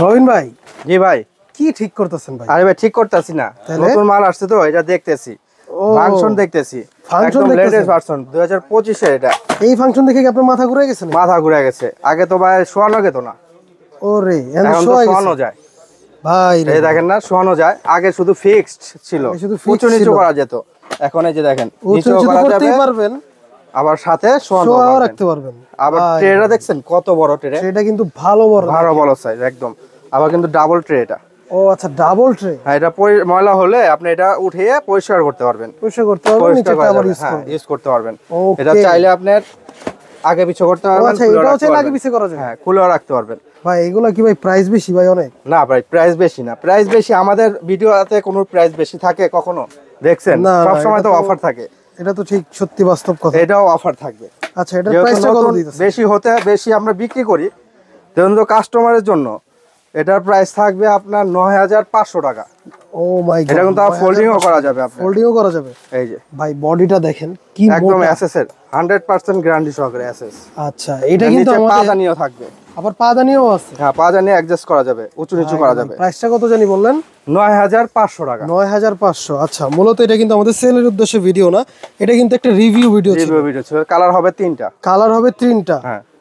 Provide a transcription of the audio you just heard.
রবিন ভাই, জি ভাই। কি ঠিক করতেছেন ভাই? আরে ভাই ঠিক করতেছি না, নতুন মাল আসছে তো এটা দেখতেছি, ফাংশন দেখতেছি। একদম লেটেস্ট ভার্সন 2025 এর এটা। এই ফাংশন দেখে কি আপনার মাথা ঘুরে গেছে? মাথা ঘুরে গেছে। আগে তো ভাই শোয়ানো যেত না, ওরে এখন তো শোয়ানো যায় ভাই। এই দেখেন না, শোয়ানো যায়। আগে শুধু ফিক্সড ছিল, উঁচু নিচু করা যেত। এখন এই যে দেখেন, নিচু করা যাবে, পারবেন আবার সাথে শোয়ানো রাখতে পারবেন। আবার ট্রেটা দেখছেন কত বড় ট্রে, এটা কিন্তু ভালো বড় সাইজ একদম। আবার কিন্তু ডাবল ট্রে এটা। ও আচ্ছা, ডাবল ট্রে। হ্যাঁ, এটা ময়লা হলে আপনি এটা উঠিয়ে পরিষ্কার করতে পারবেন, নিচেটা আবার ইউজ করতে পারবেন। এটা চাইলে আপনার আগে পিছে করতে পারবেন। আচ্ছা, এটাও চাইলে আগে পিছে করা যায়। হ্যাঁ, খুলেও রাখতে পারবেন। ভাই এগুলা কি ভাই প্রাইস বেশি ভাই? অনেক না ভাই, প্রাইস বেশি না। প্রাইস বেশি আমাদের ভিডিওতে কোনো প্রাইস বেশি থাকে কখনো দেখছেন? সব সময় তো অফার থাকে। এটা তো ঠিক সত্যি বাস্তব কথা। এটাও অফার থাকবে। আচ্ছা, এটার প্রাইসটা কত দিতেছেন? বেশি আমরা বিক্রি করি, তখন তো কাস্টমারের জন্য এটার প্রাইস থাকবে আপনার 9500 টাকা। ও মাই গড, এটা কিন্তু ফোল্ডিংও করা যাবে, আপনার ফোল্ডিংও করা যাবে। এই যে ভাই বডিটা দেখেন কি একদম এসএস এর 100% গ্যারান্টি সহকারে এসএস। আচ্ছা, এটা কিন্তু আমাদের পাদানিও থাকবে। আবার পাদানিও আছে। হ্যাঁ, পাদানি অ্যাডজাস্ট করা যাবে, উঁচু নিচু করা যাবে। প্রাইসটা কত জানি বললেন? 9500 টাকা। 9500। আচ্ছা, মূলত এটা কিন্তু আমাদের সেলের উদ্দেশ্যে ভিডিও না, এটা কিন্তু একটা রিভিউ ভিডিও ছিল। কালার হবে 3টা। কালার হবে 3টা। হ্যাঁ,